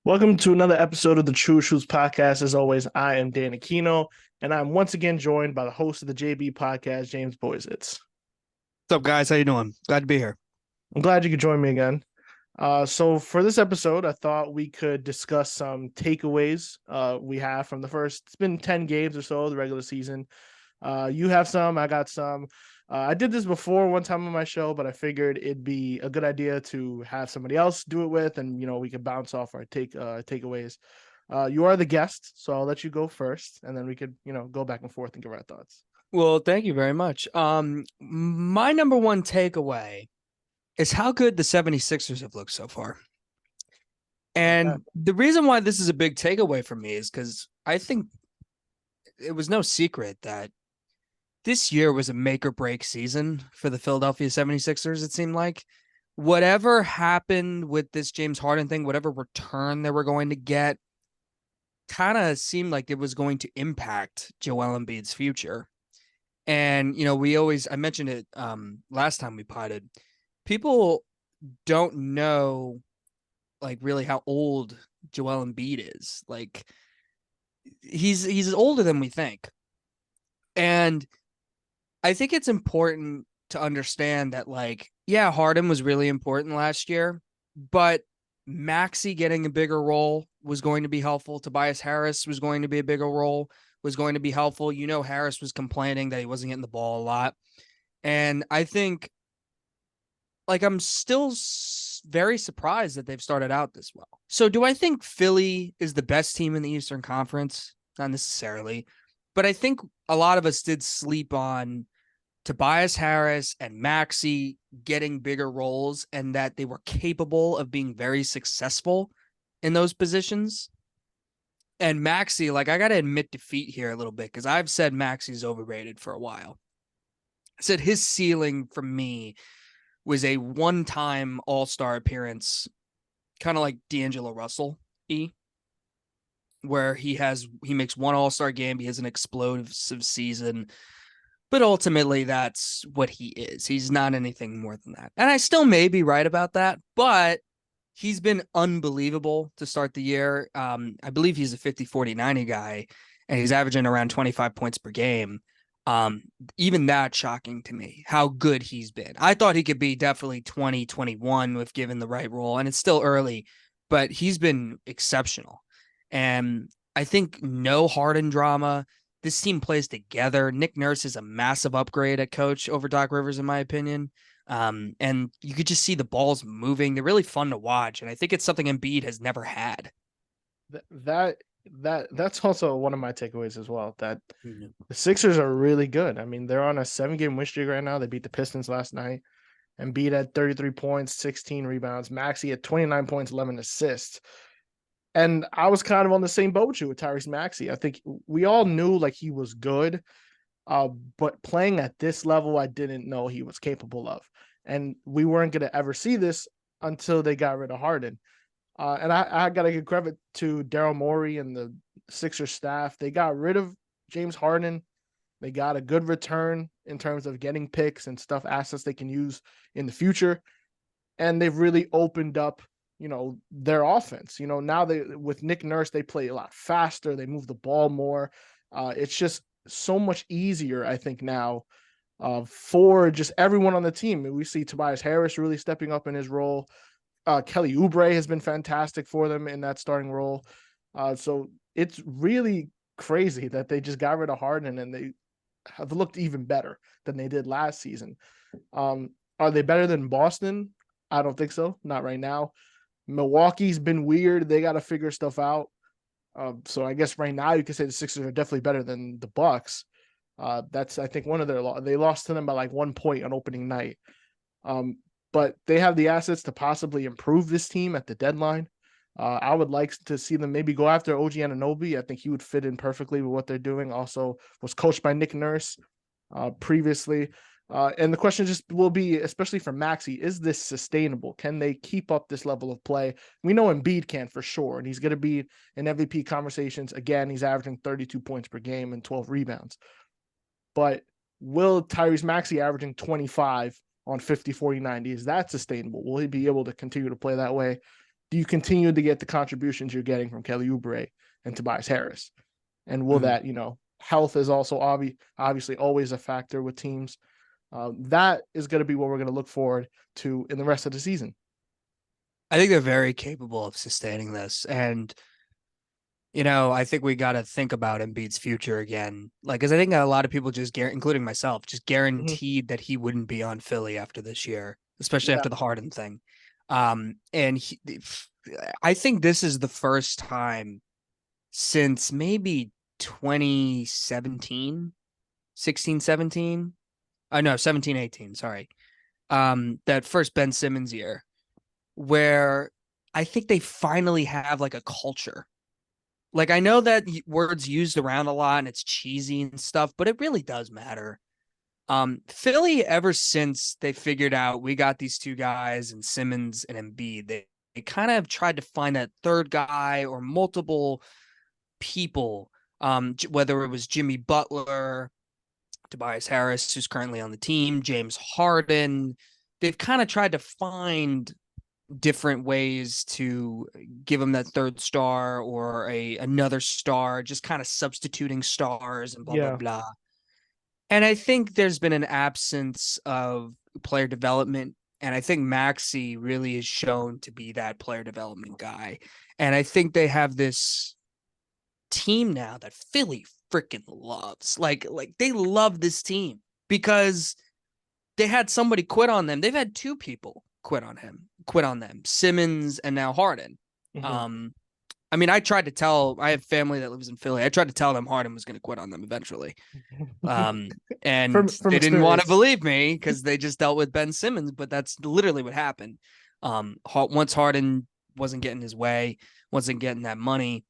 Welcome to another episode of the Trueish podcast. As always, I am Dan Aquino, and I'm once again joined by the host of the JB podcast, James Boisits. What's up, guys? How you doing? Glad to be here. I'm glad you could join me again. So for this episode, I thought we could discuss some takeaways we have from the first. It's been 10 games or so of the regular season. You have some, I got some. I did this before one time on my show, but I figured it'd be a good idea to have somebody else do it with, and we could bounce off our takeaways. You are the guest, so I'll let you go first, and then we could go back and forth and give our thoughts. Well, thank you very much. My number one takeaway is how good the 76ers have looked so far. Okay. And the reason why this is a big takeaway for me is because I think it was no secret that this year was a make or break season for the Philadelphia 76ers, it seemed like. Whatever happened with this James Harden thing, whatever return they were going to get, kind of seemed like it was going to impact Joel Embiid's future. And, I mentioned it last time we potted. People don't know, like, really how old Joel Embiid is. Like, he's older than we think. And I think it's important to understand that, like, yeah, Harden was really important last year, but Maxey getting a bigger role was going to be helpful. Tobias Harris was going to be a bigger role, was going to be helpful. Harris was complaining that he wasn't getting the ball a lot. And I think, like, I'm still very surprised that they've started out this well. So do I think Philly is the best team in the Eastern Conference? Not necessarily. But I think a lot of us did sleep on Tobias Harris and Maxey getting bigger roles and that they were capable of being very successful in those positions. And Maxey, like, I got to admit defeat here a little bit because I've said Maxey's overrated for a while. I said his ceiling for me was a one-time all-star appearance, kind of like D'Angelo Russell, where he makes one all-star game, he has an explosive season, but ultimately that's what he is. He's not anything more than that. And I still may be right about that, but he's been unbelievable to start the year. I believe he's a 50, 40, 90 guy, and he's averaging around 25 points per game. Even that shocking to me, how good he's been. I thought he could be definitely 20, 21 if given the right role, and it's still early, but he's been exceptional. And I think no Harden drama. This team plays together. Nick Nurse is a massive upgrade at coach over Doc Rivers, in my opinion. And you could just see the balls moving. They're really fun to watch. And I think it's something Embiid has never had. That's also one of my takeaways as well. That the Sixers are really good. I mean, they're on a 7-game win streak right now. They beat the Pistons last night. Embiid at 33 points, 16 rebounds. Maxey at 29 points, 11 assists. And I was kind of on the same boat with you with Tyrese Maxey. I think we all knew like he was good, but playing at this level, I didn't know he was capable of. And we weren't going to ever see this until they got rid of Harden. And I got to give credit to Daryl Morey and the Sixers staff. They got rid of James Harden. They got a good return in terms of getting picks and stuff, assets they can use in the future. And they've really opened up, their offense. Now with Nick Nurse, they play a lot faster. They move the ball more. It's just so much easier, I think, now for just everyone on the team. We see Tobias Harris really stepping up in his role. Kelly Oubre has been fantastic for them in that starting role. So it's really crazy that they just got rid of Harden and they have looked even better than they did last season. Are they better than Boston? I don't think so. Not right now. Milwaukee's been weird. They got to figure stuff out. So I guess right now you can say the Sixers are definitely better than the Bucks. That's, I think, one of their they lost to them by like 1 point on opening night. But they have the assets to possibly improve this team at the deadline. I would like to see them maybe go after OG Anunoby. I think he would fit in perfectly with what they're doing. Also was coached by Nick Nurse previously. And the question just will be, especially for Maxey, is this sustainable? Can they keep up this level of play? We know Embiid can for sure, and he's going to be in MVP conversations. Again, he's averaging 32 points per game and 12 rebounds. But will Tyrese Maxey averaging 25 on 50, 40, 90, is that sustainable? Will he be able to continue to play that way? do you continue to get the contributions you're getting from Kelly Oubre and Tobias Harris? And will Mhm. that, health is also obviously always a factor with teams. That is going to be what we're going to look forward to in the rest of the season. I think they're very capable of sustaining this. And, I think we got to think about Embiid's future again. Like, because I think a lot of people including myself, just Mm-hmm. guaranteed that he wouldn't be on Philly after this year, especially Yeah. after the Harden thing. And I think this is the first time since maybe 2017, 16, 17. I know 17, 18, sorry. That first Ben Simmons year where I think they finally have like a culture. Like I know that word's used around a lot and it's cheesy and stuff, but it really does matter. Philly, ever since they figured out we got these two guys and Simmons and Embiid, they kind of tried to find that third guy or multiple people, whether it was Jimmy Butler, Tobias Harris, who's currently on the team, James Harden. They've kind of tried to find different ways to give him that third star or another star, just kind of substituting stars and blah blah Yeah. blah. And I think there's been an absence of player development. And I think Maxey really is shown to be that player development guy. And I think they have this team now that Philly freaking loves. Like they love this team because they had somebody quit on them. They've had two people quit on them, Simmons and now Harden. Mm-hmm. Um, I mean, I have family that lives in Philly. I tried to tell them Harden was going to quit on them eventually. And from they didn't want to experience. believe me because they just dealt with Ben Simmons, but that's literally what happened. Once Harden wasn't getting his way, wasn't getting that money,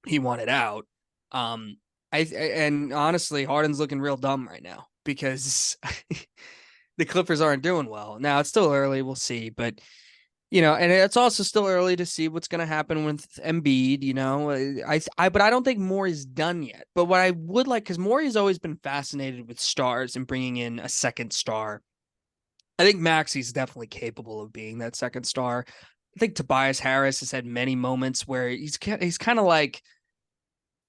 he wanted out. And honestly, Harden's looking real dumb right now because the Clippers aren't doing well. Now it's still early, we'll see, but and it's also still early to see what's going to happen with Embiid. But I don't think Morey's done yet. But what I would like, because Morey's always been fascinated with stars and bringing in a second star. I think Maxey's definitely capable of being that second star. I think Tobias Harris has had many moments where he's kind of like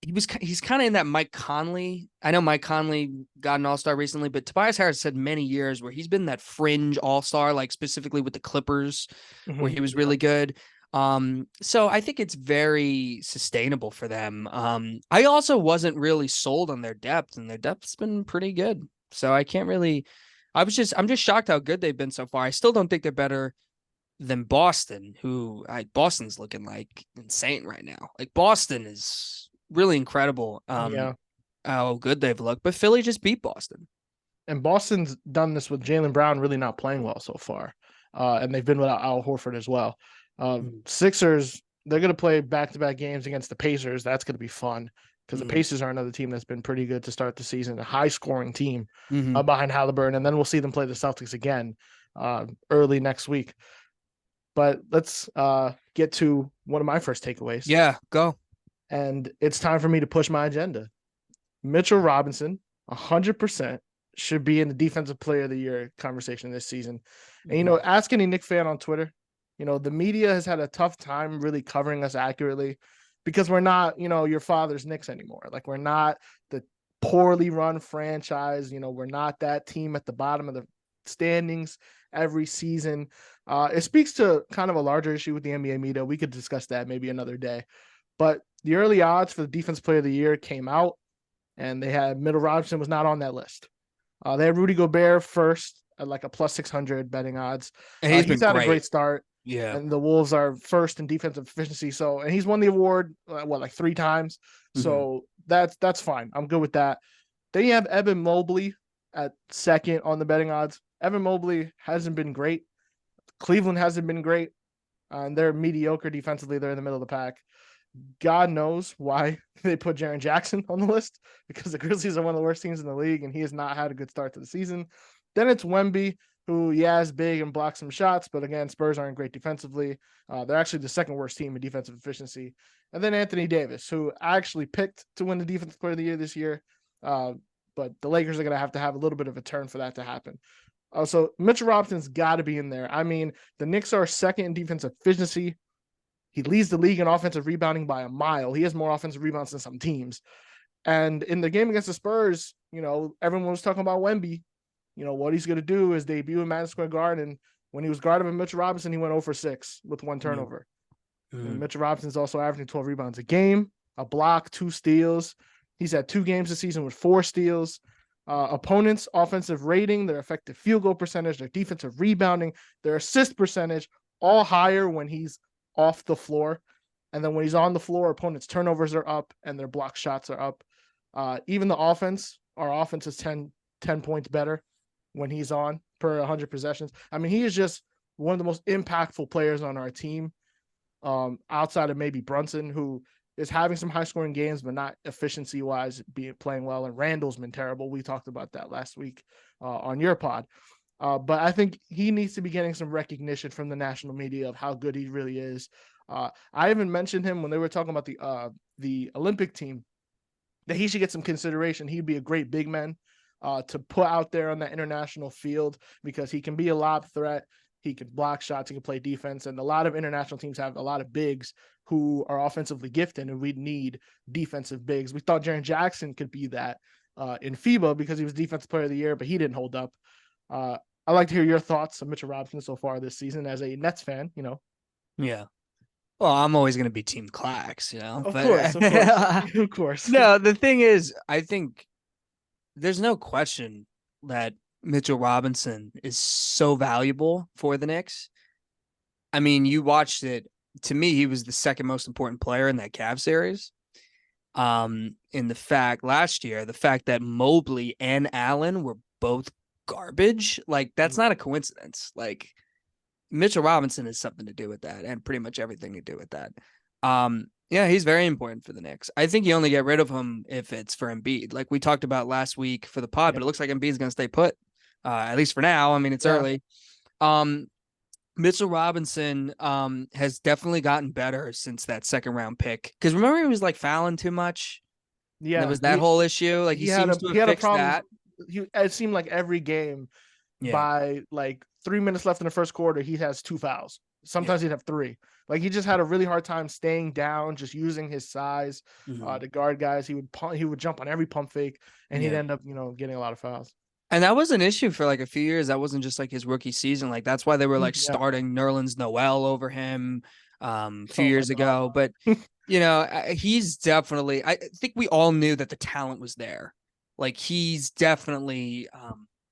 he's kind of in that Mike Conley. I know Mike Conley got an all-star recently, but Tobias Harris had many years where he's been that fringe all-star, like specifically with the Clippers, where Mm-hmm. he was really good. So I think it's very sustainable for them. I also wasn't really sold on their depth, and their depth's been pretty good. So I can't really. I'm just shocked how good they've been so far. I still don't think they're better than Boston, Boston's looking like insane right now. Like Boston is really incredible. Yeah. How good they've looked, but Philly just beat Boston. And Boston's done this with Jaylen Brown really not playing well so far. And they've been without Al Horford as well. Mm-hmm. Sixers, they're going to play back-to-back games against the Pacers. That's going to be fun because the Pacers are another team that's been pretty good to start the season, a high-scoring team Mm-hmm. behind Halliburton. And then we'll see them play the Celtics again early next week. But let's get to one of my first takeaways. Yeah, go. And it's time for me to push my agenda. Mitchell Robinson, 100% should be in the defensive player of the year conversation this season. And, ask any Knicks fan on Twitter, the media has had a tough time really covering us accurately because we're not, your father's Knicks anymore. Like we're not the poorly run franchise. We're not that team at the bottom of the standings every season. It speaks to kind of a larger issue with the NBA media. We could discuss that maybe another day. But the early odds for the defense player of the year came out, and they had Mitchell Robinson was not on that list. They had Rudy Gobert first at like a plus 600 betting odds. And he's He's been had a great. great start, Yeah. and the Wolves are first in defensive efficiency. So, and he's won the award like 3 times. Mm-hmm. So that's fine. I'm good with that. Then you have Evan Mobley at second on the betting odds. Evan Mobley hasn't been great. Cleveland hasn't been great. And they're mediocre defensively. They're in the middle of the pack. God knows why they put Jaren Jackson on the list because the Grizzlies are one of the worst teams in the league and he has not had a good start to the season. Then it's Wemby, who, is big and blocks some shots, but again, Spurs aren't great defensively. They're actually the second worst team in defensive efficiency. And then Anthony Davis, who I actually picked to win the Defensive Player of the Year this year. But the Lakers are going to have a little bit of a turn for that to happen. So Mitchell Robinson's got to be in there. I mean, the Knicks are second in defensive efficiency. He leads the league in offensive rebounding by a mile. He has more offensive rebounds than some teams. And in the game against the Spurs, everyone was talking about Wemby. What he's going to do is debut in Madison Square Garden. And when he was guarded by Mitchell Robinson, he went 0 for 6 with 1 turnover. Mm-hmm. Mitchell Robinson's also averaging 12 rebounds a game, a block, 2 steals. He's had 2 games this season with 4 steals. Opponents' offensive rating, their effective field goal percentage, their defensive rebounding, their assist percentage, all higher when he's off the floor. And then when he's on the floor, opponents' turnovers are up and their block shots are up. Even the offense, our offense is 10 points better when he's on per 100 possessions. I mean, he is just one of the most impactful players on our team, outside of maybe Brunson, who is having some high-scoring games, but not efficiency-wise playing well. And Randall's been terrible. We talked about that last week on your pod. But I think he needs to be getting some recognition from the national media of how good he really is. I even mentioned him when they were talking about the Olympic team, that he should get some consideration. He'd be a great big man to put out there on that international field, because he can be a lob threat. He can block shots. He can play defense. And a lot of international teams have a lot of bigs who are offensively gifted, and we need defensive bigs. We thought Jaren Jackson could be that in FIBA because he was Defensive Player of the Year, but he didn't hold up. I'd like to hear your thoughts on Mitchell Robinson so far this season as a Nets fan, Yeah. Well, I'm always going to be Team Clax, Of course. Of course. No, the thing is, I think there's no question that Mitchell Robinson is so valuable for the Knicks. I mean, you watched it. To me, he was the second most important player in that Cavs series. In the fact that Mobley and Allen were both garbage, like that's not a coincidence. Like Mitchell Robinson has something to do with that, and pretty much everything to do with that. Yeah, he's very important for the Knicks. I think you only get rid of him if it's for Embiid, like we talked about last week for the pod. But it looks like Embiid's going to stay put, at least for now. I mean, it's early. Mitchell Robinson has definitely gotten better since that second round pick. Because remember, he was like fouling too much. Yeah, there was that whole issue. Like he seems to have fixed that. It seemed like every game, by like 3 minutes left in the first quarter, he has 2 fouls. Sometimes he'd have 3. Like he just had a really hard time staying down, just using his size to guard guys. He would jump on every pump fake, and he'd end up getting a lot of fouls. And that was an issue for like a few years. That wasn't just like his rookie season. Like that's why they were like starting Nerlens Noel over him a few years ago. But he's definitely. I think we all knew that the talent was there. Like he's definitely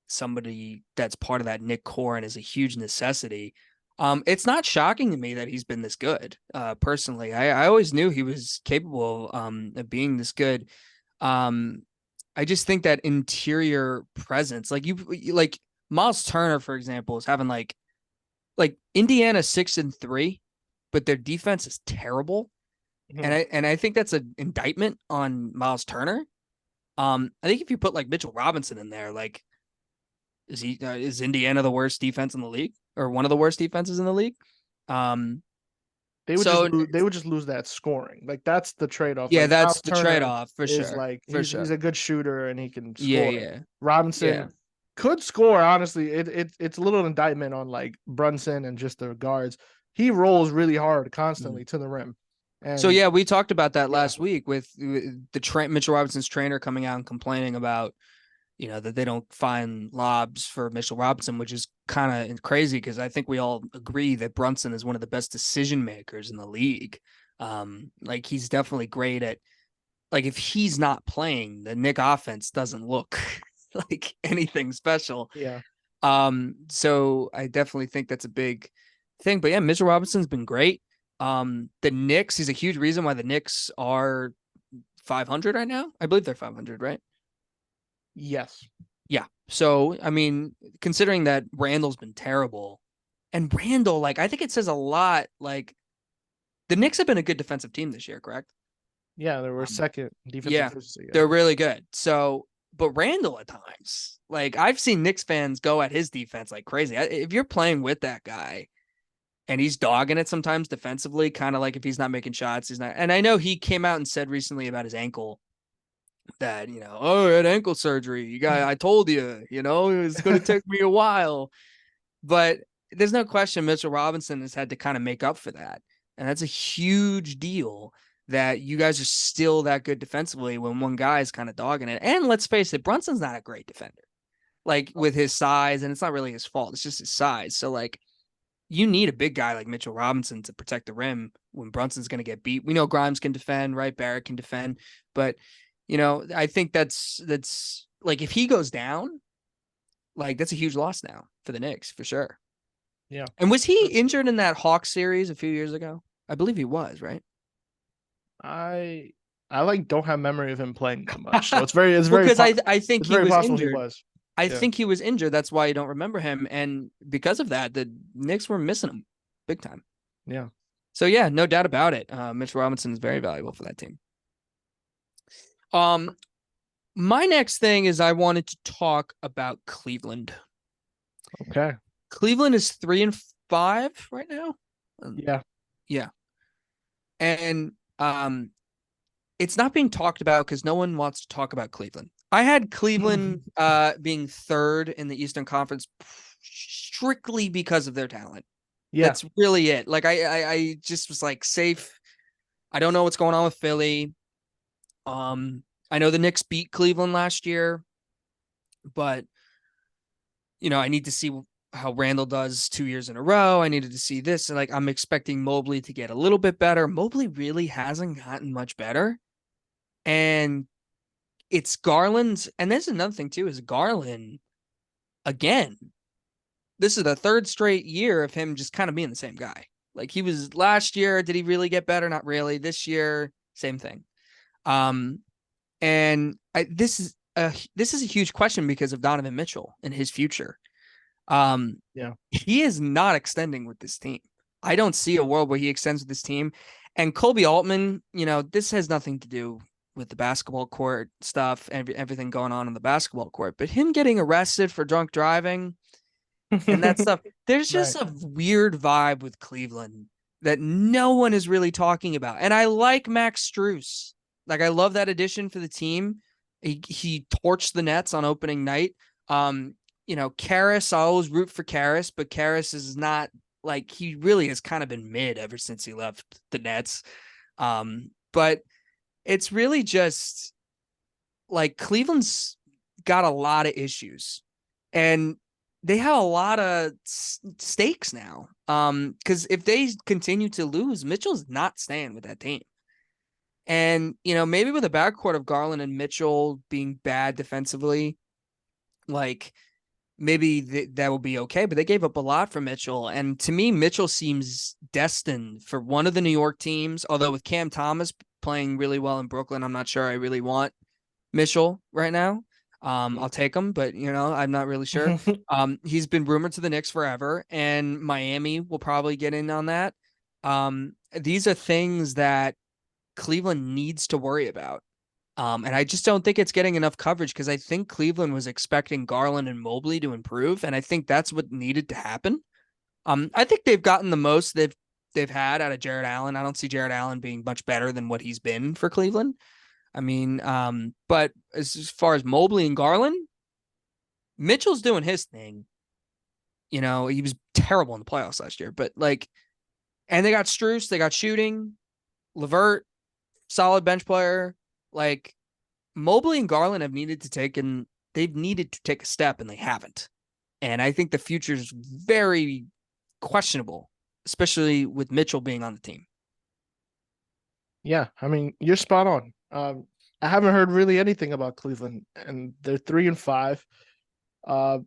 somebody that's part of that Knick core and is a huge necessity. It's not shocking to me that he's been this good. Personally, I always knew he was capable of being this good. I just think that interior presence, like Miles Turner, for example, is having like Indiana 6-3, but their defense is terrible. Mm-hmm. And I think that's an indictment on Miles Turner. I think if you put like Mitchell Robinson in there, like, is Indiana the worst defense in the league, or one of the worst defenses in the league? They would just lose that scoring. Like that's the trade-off. Yeah, like, that's the trade-off for sure. Like he's a good shooter and he can score. Yeah. Robinson could score. Honestly, it's a little indictment on like Brunson and just their guards. He rolls really hard constantly to the rim. And so we talked about that last week with the Mitchell Robinson's trainer coming out and complaining about that they don't find lobs for Mitchell Robinson, which is kind of crazy because I think we all agree that Brunson is one of the best decision makers in the league. Like he's definitely great at, like, if he's not playing, the Knick offense doesn't look like anything special. Yeah. So I definitely think that's a big thing. But yeah, Mitchell Robinson's been great. The Knicks, he's a huge reason why the Knicks are 500 right now. I believe they're 500, right? Yes. Yeah. So, I mean, considering that Randall's been terrible, and Randall, like, I think it says a lot. Like, the Knicks have been a good defensive team this year, correct? Yeah, they were second defensive efficiency. Yeah, they're really good. So, but Randall at times, like, I've seen Knicks fans go at his defense like crazy. If you're playing with that guy and he's dogging it sometimes defensively, kind of like if he's not making shots, he's not. And I know he came out and said recently about his ankle that, I had ankle surgery. I told you, it's going to take me a while. But there's no question Mitchell Robinson has had to kind of make up for that. And that's a huge deal that you guys are still that good defensively when one guy is kind of dogging it. And let's face it, Brunson's not a great defender, like with his size, and it's not really his fault. It's just his size. So like you need a big guy like Mitchell Robinson to protect the rim when Brunson's going to get beat. We know Grimes can defend, right? Barrett can defend, but I think that's like if he goes down, like that's a huge loss now for the Knicks for sure. Yeah. And was he injured in that Hawks series a few years ago? I believe he was, right? I I like don't have memory of him playing that much. So it's Well, very because I think it's he very was possible he injured. was. I Yeah. think he was injured. That's why you don't remember him. And because of that, the Knicks were missing him big time. Yeah. So yeah, no doubt about it. Mitch Robinson is very valuable for that team. Um, my next thing is I wanted to talk about Cleveland. Okay. Cleveland is 3-5 right now. Yeah. Yeah, and it's not being talked about because no one wants to talk about Cleveland. I had Cleveland being third in the Eastern Conference strictly because of their talent. Yeah. That's really it. Like I just was like safe. I don't know what's going on with Philly. I know the Knicks beat Cleveland last year, but I need to see how Randall does 2 years in a row. I needed to see this. And like I'm expecting Mobley to get a little bit better. Mobley really hasn't gotten much better. And it's Garland's, and there's another thing too, is Garland again. This is the third straight year of him just kind of being the same guy. Like he was last year, did he really get better? Not really. This year, same thing. Um, and this is a huge question because of Donovan Mitchell and his future. Yeah. He is not extending with this team. I don't see a world where he extends with this team. And Kobe Altman, this has nothing to do with the basketball court stuff and everything going on in the basketball court, but him getting arrested for drunk driving and that stuff, there's just Right. a weird vibe with Cleveland that no one is really talking about. And I like Max Strus. Like I love that addition for the team. He torched the Nets on opening night. Karras, I always root for Karras, but Karras is not like he really has kind of been mid ever since he left the Nets. But it's really just like Cleveland's got a lot of issues and they have a lot of stakes now. Because if they continue to lose, Mitchell's not staying with that team. And, maybe with a backcourt of Garland and Mitchell being bad defensively, like maybe that will be okay. But they gave up a lot for Mitchell. And to me, Mitchell seems destined for one of the New York teams. Although with Cam Thomas playing really well in Brooklyn, I'm not sure I really want Mitchell right now. I'll take him, but I'm not really sure. He's been rumored to the Knicks forever, and Miami will probably get in on that. These are things that Cleveland needs to worry about. And I just don't think it's getting enough coverage because I think Cleveland was expecting Garland and Mobley to improve, and I think that's what needed to happen. I think they've gotten the most they've had out of Jared Allen. I don't see Jared Allen being much better than what he's been for Cleveland. I mean, but as far as Mobley and Garland, Mitchell's doing his thing. He was terrible in the playoffs last year, but like, and they got Strus, they got shooting, Levert, solid bench player. Like Mobley and Garland they've needed to take a step and they haven't. And I think the future is very questionable, especially with Mitchell being on the team. Yeah, I mean, you're spot on. I haven't heard really anything about Cleveland, and they're 3-5. Uh,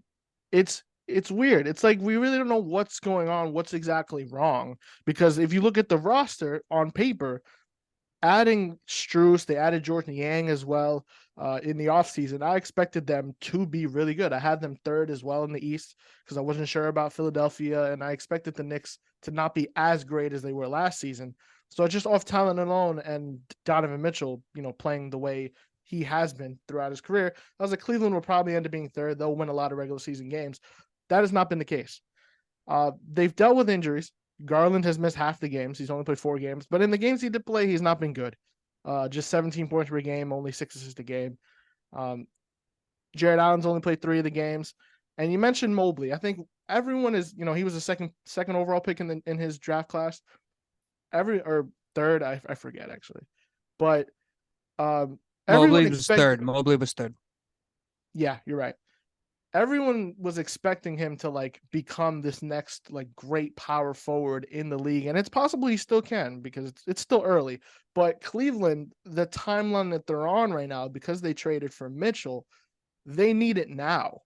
it's weird. It's like we really don't know what's going on, what's exactly wrong. Because if you look at the roster on paper, adding Strus, they added Jordan Yang as well in the offseason. I expected them to be really good. I had them third as well in the East because I wasn't sure about Philadelphia, and I expected the Knicks to not be as great as they were last season. So just off talent alone and Donovan Mitchell, playing the way he has been throughout his career, I was like, Cleveland will probably end up being third. They'll win a lot of regular season games. That has not been the case. They've dealt with injuries. Garland has missed half the games. He's only played 4 games, but in the games he did play, he's not been good. Just 17 points per game, only 6 assists a game. Jared Allen's only played 3 of the games. And you mentioned Mobley. I think everyone is, he was a second overall pick in his draft class. or third, I forget actually, but everyone Mobley was expect. third. Mobley was third. Yeah, you're right. Everyone was expecting him to like become this next like great power forward in the league, and it's possible he still can because it's still early. But Cleveland, the timeline that they're on right now, because they traded for Mitchell, they need it now.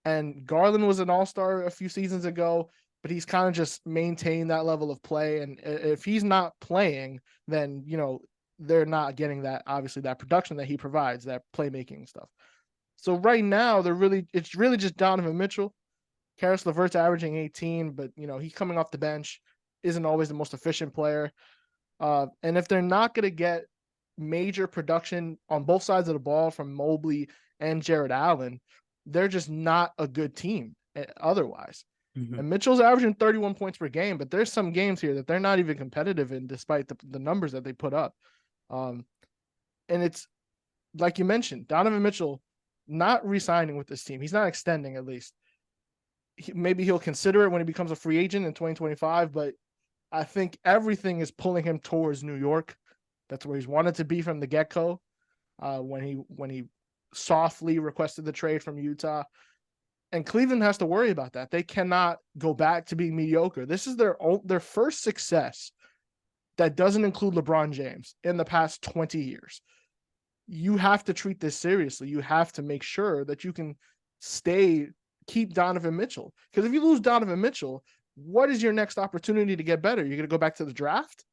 And Garland was an all-star a few seasons ago, but he's kind of just maintained that level of play. And if he's not playing, then they're not getting that, obviously, that production that he provides, that playmaking stuff. So right now, it's really just Donovan Mitchell. Karis LeVert's averaging 18, but he's coming off the bench, isn't always the most efficient player. And if they're not going to get major production on both sides of the ball from Mobley and Jared Allen, they're just not a good team otherwise. Mm-hmm. And Mitchell's averaging 31 points per game, but there's some games here that they're not even competitive in, despite the numbers that they put up. And it's like you mentioned, Donovan Mitchell not re-signing with this team. He's not extending, at least. Maybe he'll consider it when he becomes a free agent in 2025, but I think everything is pulling him towards New York. That's where he's wanted to be from the get-go. When he softly requested the trade from Utah, and Cleveland has to worry about that. They cannot go back to being mediocre. This is their first success that doesn't include LeBron James in the past 20 years. You have to treat this seriously. You have to make sure that you can keep Donovan Mitchell. Because if you lose Donovan Mitchell, what is your next opportunity to get better? You're going to go back to the draft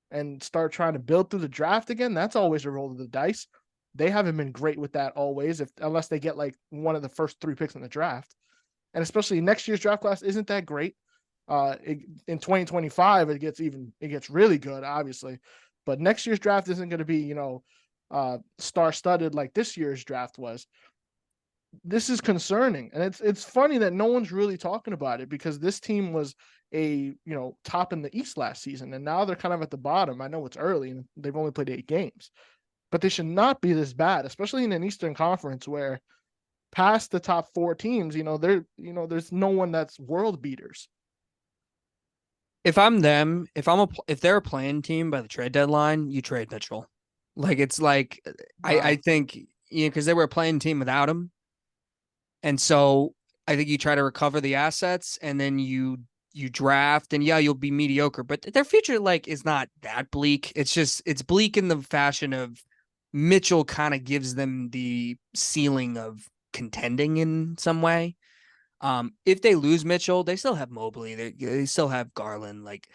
and start trying to build through the draft again? That's always a roll of the dice. They haven't been great with that always, unless they get like one of the first 3 picks in the draft. And especially next year's draft class isn't that great. In 2025, it gets really good, obviously. But next year's draft isn't going to be, star-studded like this year's draft was. This is concerning, and it's funny that no one's really talking about it, because this team was top in the East last season, and now they're kind of at the bottom. I know it's early and they've only played 8 games, but they should not be this bad, especially in an Eastern Conference where past the top 4 teams, there's no one that's world beaters. If I'm them, if they're a playing team by the trade deadline, you trade Mitchell. Like it's like Wow. I think because they were a playing team without him, and so I think you try to recover the assets, and then you draft, and yeah, you'll be mediocre, but their future is not that bleak. It's bleak in the fashion of Mitchell kind of gives them the ceiling of contending in some way. If they lose Mitchell, they still have Mobley. They still have Garland. Like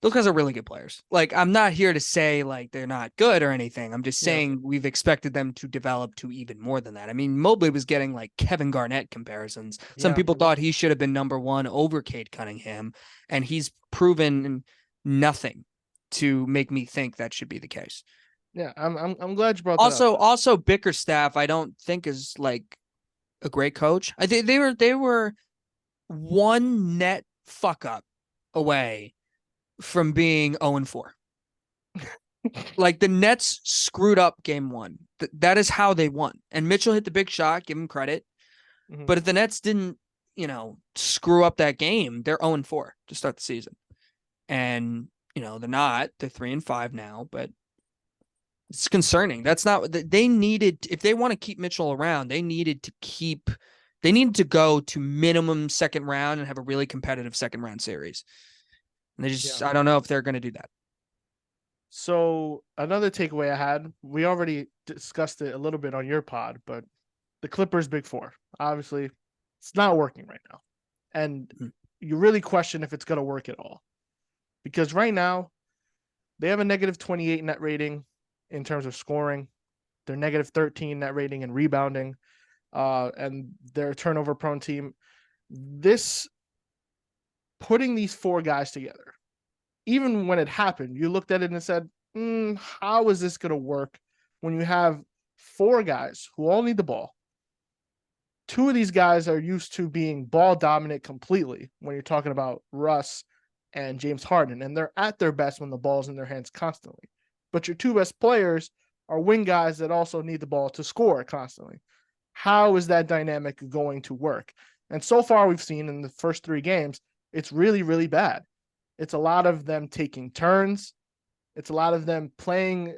those guys are really good players. Like I'm not here to say like they're not good or anything. I'm just saying we've expected them to develop to even more than that. I mean, Mobley was getting like Kevin Garnett comparisons. Some people thought he should have been number 1 over Cade Cunningham, and he's proven nothing to make me think that should be the case. Yeah, I'm glad you brought that up. Also, Bickerstaff, I don't think is like a great coach. I think they were one net fuck up away from being 0-4. Like the Nets screwed up game 1. That is how they won. And Mitchell hit the big shot, give him credit. Mm-hmm. But if the Nets didn't, screw up that game, they're 0-4 to start the season. And, they're not. They're 3-5 now, but it's concerning. That's not they needed. If they want to keep Mitchell around, they needed to go to minimum second round and have a really competitive second round series. And I don't know if they're going to do that. So another takeaway I had, we already discussed it a little bit on your pod, but the Clippers' Big Four, obviously, it's not working right now. And you really question if it's going to work at all. Because right now, they have a negative 28 net rating in terms of scoring. They're negative 13 net rating and rebounding. And they're a turnover-prone team. Putting these 4 guys together, even when it happened, you looked at it and said, how is this going to work when you have 4 guys who all need the ball? 2 of these guys are used to being ball dominant completely when you're talking about Russ and James Harden, and they're at their best when the ball's in their hands constantly. But your 2 best players are wing guys that also need the ball to score constantly. How is that dynamic going to work? And so far we've seen in the first 3 games, it's really, really bad. It's a lot of them taking turns It's a lot of them playing,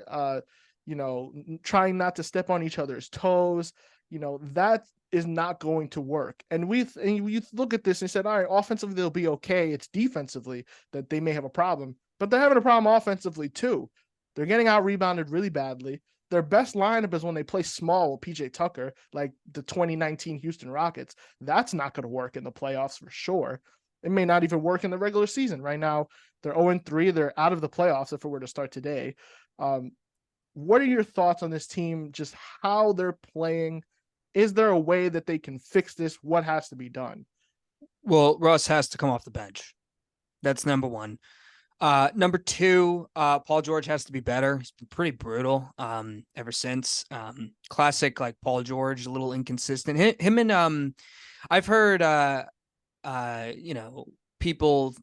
trying not to step on each other's toes. That is not going to work. And you look at this and said, all right, offensively they'll be okay. It's defensively that they may have a problem, but they're having a problem offensively too. They're getting out rebounded really badly. Their best lineup is when they play small with PJ Tucker, like the 2019 Houston Rockets. That's not going to work in the playoffs for sure. It may not even work in the regular season. Right now, they're 0-3. They're out of the playoffs if it were to start today. What are your thoughts on this team? Just how they're playing? Is there a way that they can fix this? What has to be done? Well, Russ has to come off the bench. That's number one. Number two, Paul George has to be better. He's been pretty brutal ever since. Classic like Paul George, a little inconsistent. Him and I've heard people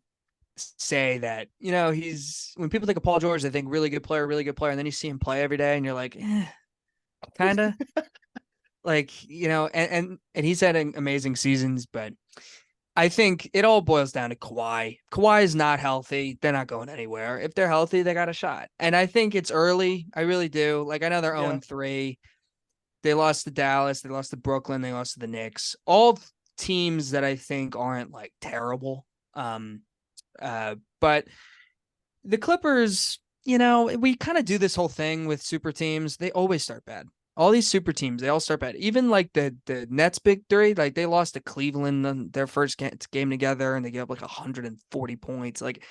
say that, he's when people think of Paul George, they think really good player, and then you see him play every day and you're like, kind of like, and he's had amazing seasons, but I think it all boils down to Kawhi. Kawhi is not healthy. They're not going anywhere. If they're healthy, they got a shot. And I think it's early. I really do. Like, I know they're 0-3. They lost to Dallas. They lost to Brooklyn. They lost to the Knicks. All teams that I think aren't like terrible. But the Clippers, we kind of do this whole thing with super teams. They always start bad. All these super teams, they all start bad. Even like the Nets big three, like they lost to Cleveland in their first game together, and they gave up like 140 points. Like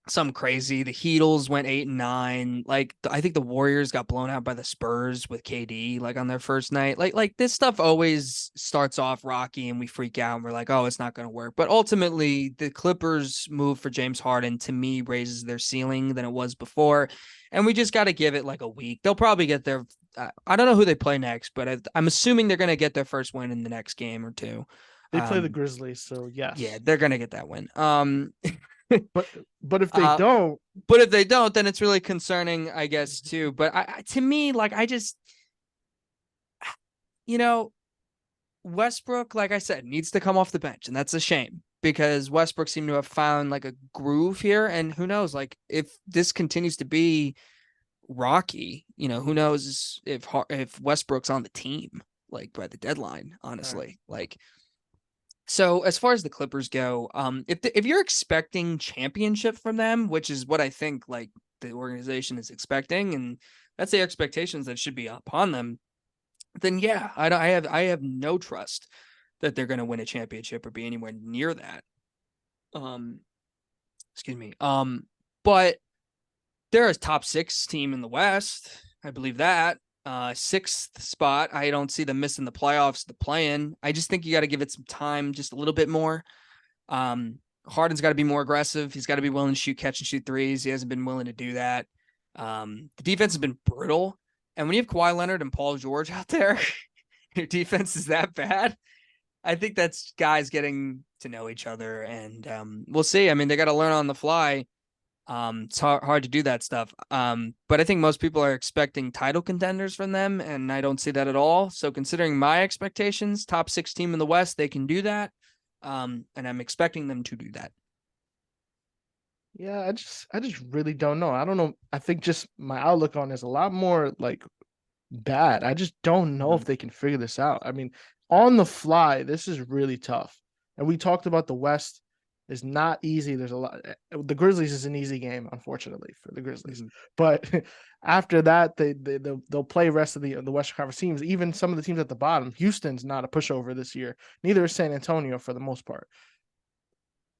some crazy. The Heatles went 8-9. Like I think the Warriors got blown out by the Spurs with KD like on their first night. Like this stuff always starts off rocky and we freak out and we're like, oh, it's not going to work. But ultimately, the Clippers move for James Harden to me raises their ceiling than it was before, and we just got to give it like a week. They'll probably get their. I don't know who they play next, but I'm assuming they're going to get their first win in the next game or two. They play the Grizzlies, so yes. Yeah, they're going to get that win. But if they don't, then it's really concerning, I guess, too. But to me, like, I just, Westbrook, like I said, needs to come off the bench, and that's a shame because Westbrook seemed to have found like a groove here, and who knows, like if this continues to be rocky, who knows if Westbrook's on the team like by the deadline, honestly, like. So as far as the Clippers go, if you're expecting championship from them, which is what I think like the organization is expecting, and that's the expectations that should be upon them, then yeah, I have no trust that they're going to win a championship or be anywhere near that. Excuse me. But they're a top 6 team in the West. I believe that. 6th spot. I don't see them missing the playoffs, the play-in. I just think you got to give it some time, just a little bit more. Harden's got to be more aggressive. He's got to be willing to catch and shoot threes. He hasn't been willing to do that. The defense has been brutal. And when you have Kawhi Leonard and Paul George out there, your defense is that bad. I think that's guys getting to know each other, and we'll see. I mean, they got to learn on the fly. It's hard to do that stuff. But I think most people are expecting title contenders from them, and I don't see that at all. So considering my expectations, top 6 team in the West, they can do that. And I'm expecting them to do that. Yeah, I just really don't know. I don't know. I think just my outlook on is a lot more like bad. I just don't know if they can figure this out. I mean, on the fly, this is really tough. And we talked about the West is not easy. There's a lot. The Grizzlies is an easy game, unfortunately, for the Grizzlies. But after that, they'll play rest of the Western Conference teams. Even some of the teams at the bottom. Houston's not a pushover this year. Neither is San Antonio for the most part.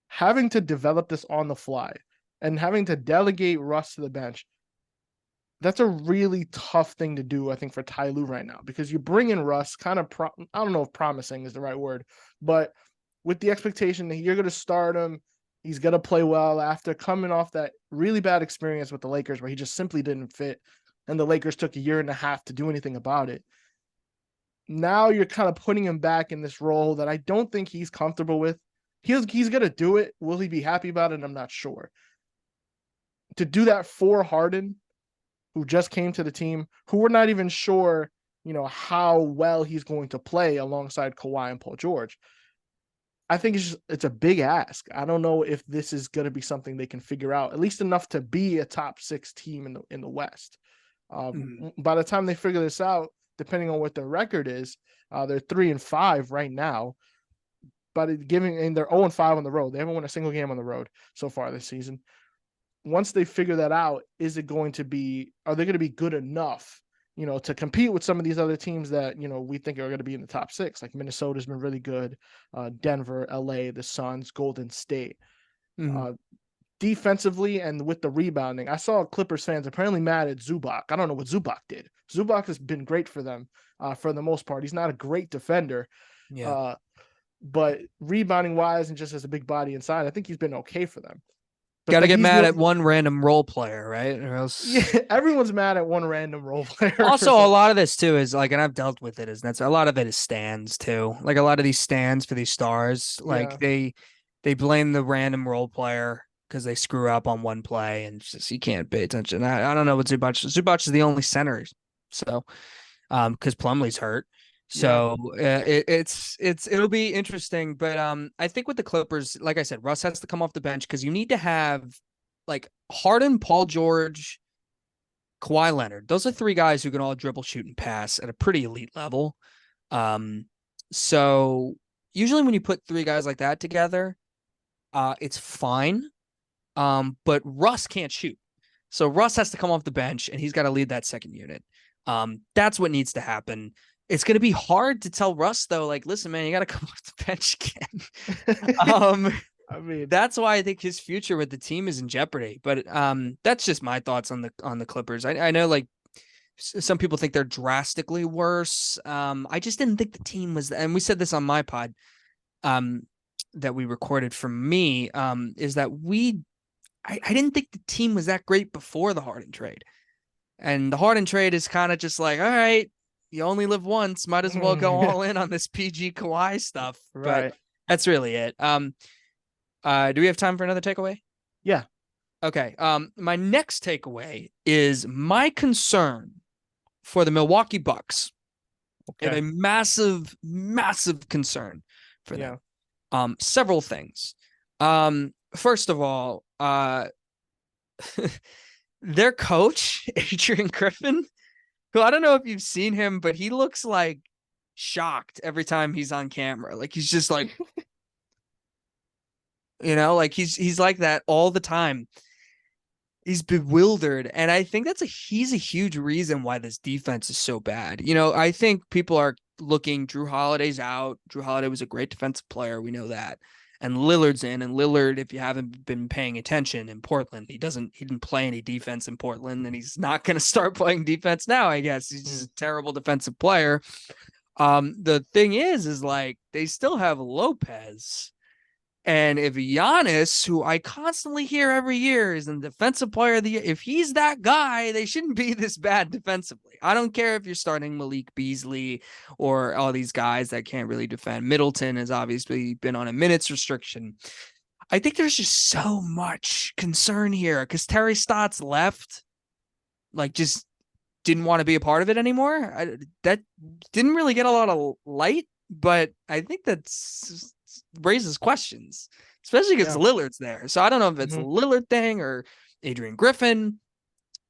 Having to develop this on the fly and having to delegate Russ to the bench, that's a really tough thing to do, I think, for Ty Lue right now, because you bring in Russ kind of, I don't know if promising is the right word, but with the expectation that you're going to start him, he's going to play well after coming off that really bad experience with the Lakers where he just simply didn't fit, and the Lakers took a year and a half to do anything about it. Now you're kind of putting him back in this role that I don't think he's comfortable with. He's going to do it. Will he be happy about it? I'm not sure. To do that for Harden, who just came to the team, who we're not even sure, how well he's going to play alongside Kawhi and Paul George. I think it's a big ask. I don't know if this is going to be something they can figure out, at least enough to be a top 6 team in the West. By the time they figure this out, depending on what their record is, they're 3-5 right now. But they're 0-5 on the road. They haven't won a single game on the road so far this season. Once they figure that out, are they going to be good enough, to compete with some of these other teams that, we think are going to be in the top 6? Like Minnesota's been really good, Denver, LA, the Suns, Golden State. Defensively and with the rebounding, I saw Clippers fans apparently mad at Zubac. I don't know what Zubac did. Zubac has been great for them for the most part. He's not a great defender. Yeah. But rebounding wise and just as a big body inside, I think he's been okay for them. But Got to get mad at one random role player, right? Or else... Yeah, everyone's mad at one random role player. Also, a lot of this too is like, and I've dealt with it, is that's a lot of it is stands too. Like a lot of these stands for these stars, like they blame the random role player because they screw up on one play, and just, you can't pay attention. I don't know what Zubac is the only center, so because Plumlee's hurt. So it'll be interesting, but I think with the Clippers, like I said, Russ has to come off the bench because you need to have like Harden, Paul George, Kawhi Leonard. Those are 3 guys who can all dribble, shoot, and pass at a pretty elite level. So usually when you put 3 guys like that together, it's fine. But Russ can't shoot, so Russ has to come off the bench and he's got to lead that second unit. That's what needs to happen. It's going to be hard to tell Russ, though, like, listen, man, you got to come off the bench again. I mean, that's why I think his future with the team is in jeopardy. But that's just my thoughts on the Clippers. I know, like, some people think they're drastically worse. I just didn't think the team was, and we said this on my pod that we recorded for me, is that I didn't think the team was that great before the Harden trade. And the Harden trade is kind of just like, all right, you only live once, might as well go all in on this PG Kawhi stuff. Right. But that's really it. Do we have time for another takeaway? Yeah. Okay. My next takeaway is my concern for the Milwaukee Bucks. Okay. I have a massive, massive concern for them. Several things. First of all, their coach, Adrian Griffin, who I don't know if you've seen him, but he looks like shocked every time he's on camera. Like he's just like, like he's like that all the time. He's bewildered. And I think he's a huge reason why this defense is so bad. I think people are looking, Drew Holiday's out. Drew Holiday was a great defensive player. We know that. And Lillard's in, and Lillard, if you haven't been paying attention in Portland, he didn't play any defense in Portland, and he's not going to start playing defense now, I guess. He's just a terrible defensive player. The thing is like they still have Lopez. And if Giannis, who I constantly hear every year is the defensive player of the year, if he's that guy, they shouldn't be this bad defensively. I don't care if you're starting Malik Beasley or all these guys that can't really defend. Middleton has obviously been on a minutes restriction. I think there's just so much concern here because Terry Stotts left, like just didn't want to be a part of it anymore. That didn't really get a lot of light, but I think that's raises questions, especially because Lillard's there. So I don't know if it's a Lillard thing or Adrian Griffin,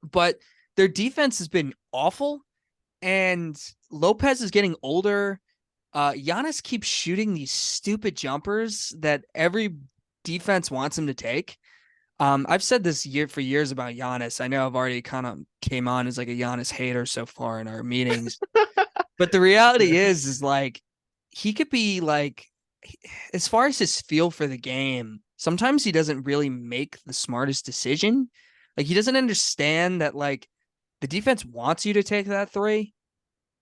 but their defense has been awful. And Lopez is getting older. Giannis keeps shooting these stupid jumpers that every defense wants him to take. I've said this for years about Giannis. I know I've already kind of came on as like a Giannis hater so far in our meetings, but the reality is like he could be like, as far as his feel for the game, sometimes he doesn't really make the smartest decision. Like he doesn't understand that like the defense wants you to take that 3.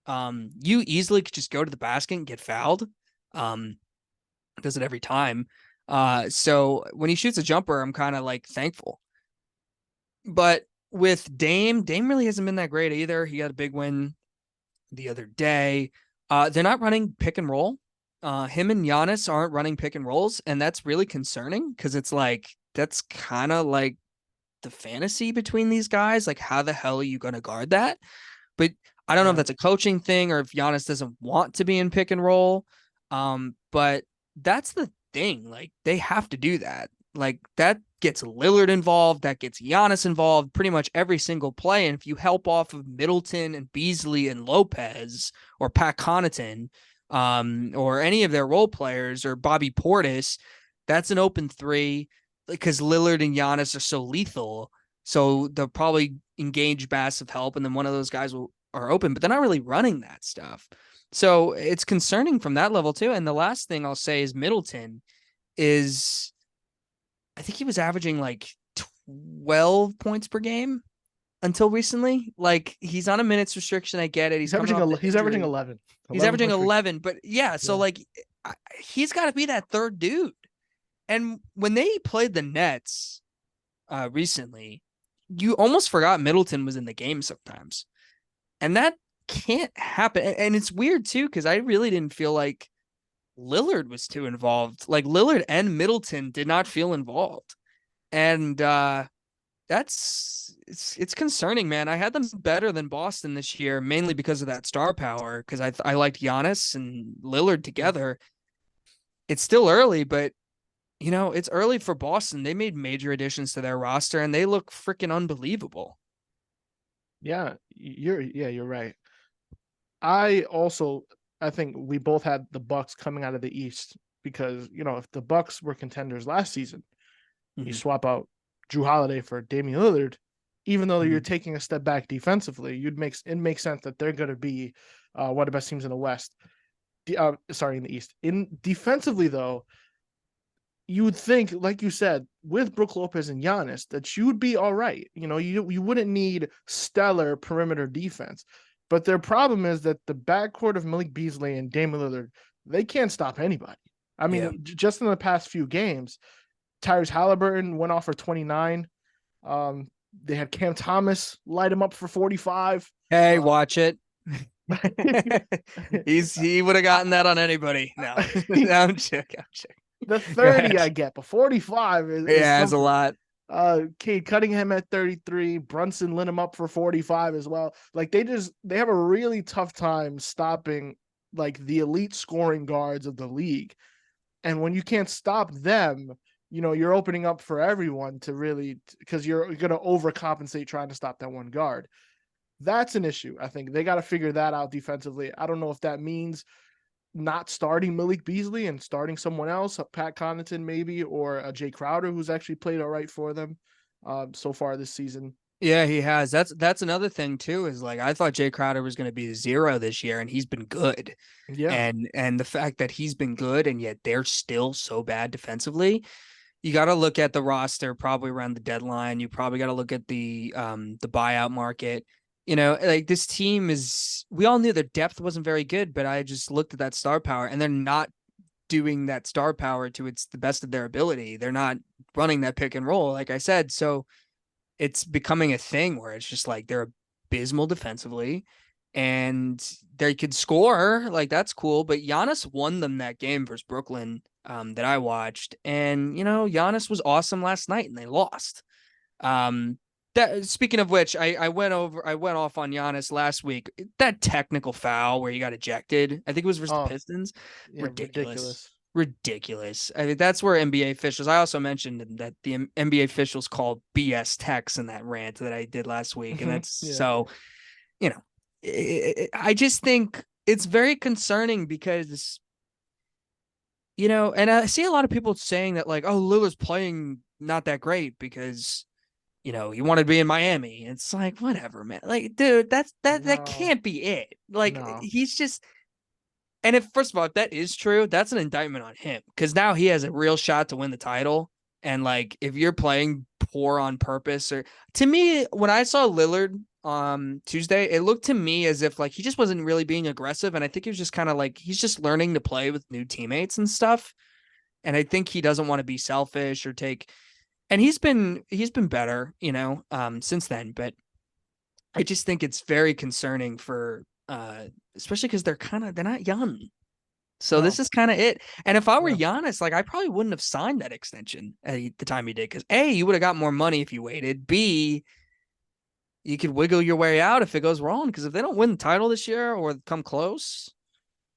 You easily could just go to the basket and get fouled. Does it every time. So when he shoots a jumper, I'm kind of like thankful. But with Dame really hasn't been that great either. He got a big win the other day. They're not running pick and roll. Him and Giannis aren't running pick and rolls, and that's really concerning because it's like that's kind of like the fantasy between these guys. Like, how the hell are you going to guard that? But I don't know if that's a coaching thing or if Giannis doesn't want to be in pick and roll. But that's the thing. Like they have to do that. Like that gets Lillard involved, that gets Giannis involved pretty much every single play. And if you help off of Middleton and Beasley and Lopez or Pat Connaughton, or any of their role players or Bobby Portis, that's an open three because Lillard and Giannis are so lethal. So they'll probably engage massive help, and then one of those guys are open, but they're not really running that stuff. So it's concerning from that level too. And the last thing I'll say is Middleton is, I think he was averaging like 12 points per game until recently. Like he's on a minutes restriction. I get it. He's averaging 11. He's averaging 11. 11, but yeah. So like he's got to be that third dude. And when they played the Nets recently, you almost forgot Middleton was in the game sometimes. And that can't happen. And it's weird too, because I really didn't feel like Lillard was too involved. Like Lillard and Middleton did not feel involved. And it's concerning, man. I had them better than Boston this year, mainly because of that star power, because I liked Giannis and Lillard together. It's still early, but it's early for Boston. They made major additions to their roster, and they look freaking unbelievable. Yeah, you're right. I think we both had the Bucks coming out of the East because, if the Bucks were contenders last season, you swap out Drew Holiday for Damian Lillard, even though you're taking a step back defensively, it makes sense that they're going to be one of the best teams in the West. In the East. In defensively, though, you would think, like you said, with Brook Lopez and Giannis, that you would be all right. You wouldn't need stellar perimeter defense. But their problem is that the backcourt of Malik Beasley and Damian Lillard, they can't stop anybody. I mean, just in the past few games, Tyrese Halliburton went off for 29. They had Cam Thomas light him up for 45. Hey, watch it. He would have gotten that on anybody. No, I'm joking. The 30 I get, but 45 is a lot. Cade Cunningham at 33, Brunson lit him up for 45 as well. Like they have a really tough time stopping like the elite scoring guards of the league. And when you can't stop them, you're opening up for everyone to really, because you're going to overcompensate trying to stop that one guard. That's an issue. I think they got to figure that out defensively. I don't know if that means not starting Malik Beasley and starting someone else, Pat Connaughton maybe, or Jay Crowder, who's actually played all right for them so far this season. Yeah, he has. That's another thing too, is like I thought Jay Crowder was going to be a zero this year, and he's been good. Yeah. And the fact that he's been good and yet they're still so bad defensively, you got to look at the roster probably around the deadline. You probably got to look at the buyout market. Like this team we all knew their depth wasn't very good, but I just looked at that star power and they're not doing that star power to the best of their ability. They're not running that pick and roll, like I said. So it's becoming a thing where it's just like they're abysmal defensively and they could score. Like that's cool. But Giannis won them that game versus Brooklyn that I watched. And, Giannis was awesome last night and they lost. Speaking of which, I went off on Giannis last week. That technical foul where he got ejected, I think it was versus the Pistons. Yeah, Ridiculous. I mean, that's where NBA officials. I also mentioned that the NBA officials called BS techs in that rant that I did last week, and that's so. I just think it's very concerning because, and I see a lot of people saying that like, oh, Lillard's playing not that great because. He wanted to be in Miami. It's like, whatever, man. Like, dude, that can't be it. Like, he's just. And first of all, if that is true, that's an indictment on him because now he has a real shot to win the title. And like, if you're playing poor on purpose, or to me, when I saw Lillard Tuesday, it looked to me as if like he just wasn't really being aggressive. And I think he was just kind of like he's just learning to play with new teammates and stuff. And I think he doesn't want to be selfish or take. And he's been better, since then. But I just think it's very concerning for, especially because they're not young. So this is kind of it. And if I were Giannis, like I probably wouldn't have signed that extension at the time he did, because A, you would have got more money if you waited. B, you could wiggle your way out if it goes wrong. Because if they don't win the title this year or come close,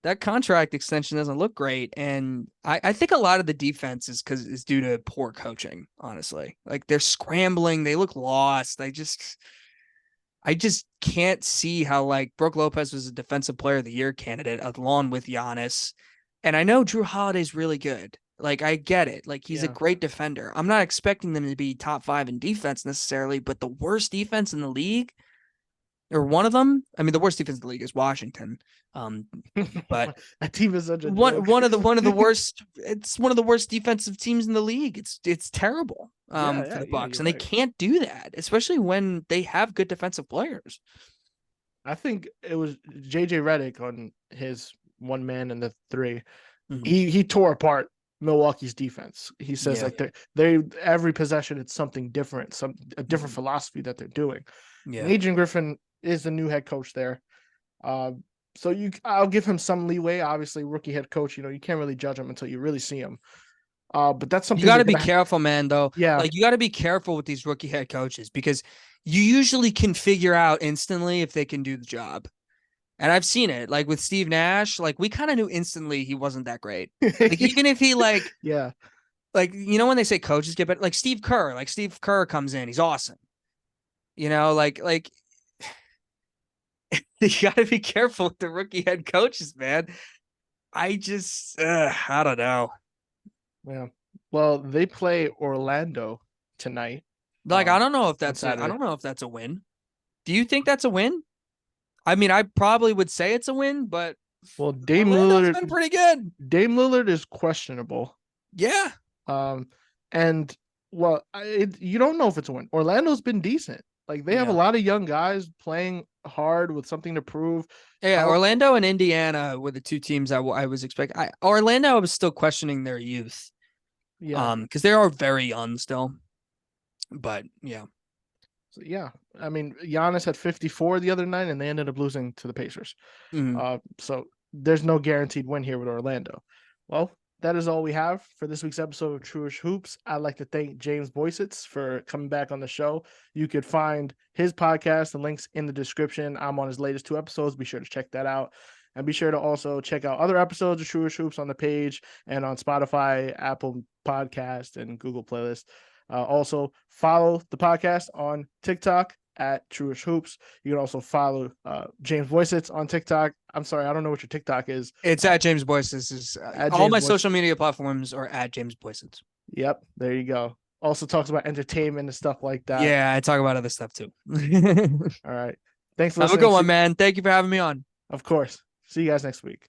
that contract extension doesn't look great. And I think a lot of the defense is due to poor coaching, honestly. Like they're scrambling, they look lost. I just can't see how like Brooke Lopez was a defensive player of the year candidate along with Giannis. And I know Drew Holiday's really good. Like I get it. Like he's a Yeah. great defender. I'm not expecting them to be top 5 in defense necessarily, but the worst defense in the league, or one of them, I mean the worst defense in the league is Washington. But That team is such a one joke. one of the worst, it's one of the worst defensive teams in the league. It's terrible for the Yeah, Bucks, you're and they right. can't do that, especially when they have good defensive players. I think it was JJ Redick on his one man in the three. Mhm. He tore apart Milwaukee's defense. He says Yeah. like they every possession it's something different, a different Mhm. philosophy that they're doing. And Yeah. Adrian Griffin is the new head coach there. Uh, so I'll give him some leeway. Obviously, rookie head coach, you can't really judge him until you really see him. But that's You something got they're to be gonna, careful, man, though. yeah, Like, you got to be careful with these rookie head coaches because you usually can figure out instantly if they can do the job. And I've seen it. Like with Steve Nash, like we kind of knew instantly he wasn't that great. Like even if he yeah, like when they say coaches get better, like Steve Kerr comes in, he's awesome. Like you got to be careful with the rookie head coaches, man. I don't know. yeah. Well, they play Orlando tonight, Like I don't know if on I Saturday. don't know if that's a win. Do you think that's a win? I mean, I probably would say it's a win, but Well, Orlando's been pretty good. Dame Lillard is questionable. Yeah. Um, and well, you don't know if it's a win. Orlando's been decent. Like they have a Yeah. lot of young guys playing hard with something to prove. Yeah, Orlando and Indiana were the two teams I was expecting. Orlando, I was still questioning their youth, Yeah, because they are very young still. But yeah, so, yeah. I mean, Giannis had 54 the other night, and they ended up losing to the Pacers. Mhm. So there's no guaranteed win here with Orlando. Well, that is all we have for this week's episode of Trueish Hoops. I'd like to thank James Boisits for coming back on the show. You could find his podcast and links in the description. I'm on his latest 2 episodes. Be sure to check that out. And be sure to also check out other episodes of Trueish Hoops on the page and on Spotify, Apple Podcast, and Google Playlist. Also, follow the podcast on TikTok at Trueish Hoops. You can also follow James Boisits on TikTok. I'm sorry, I don't know what your TikTok is. It's at James Boyce. This is At all James my Boyce. social media platforms are at James Boyce. Yep, there you go. Also talks about entertainment and stuff like that. Yeah, I talk about other stuff too. All right. Thanks for Have a listening. good one, man. Thank you for having me on. Of course. See you guys next week.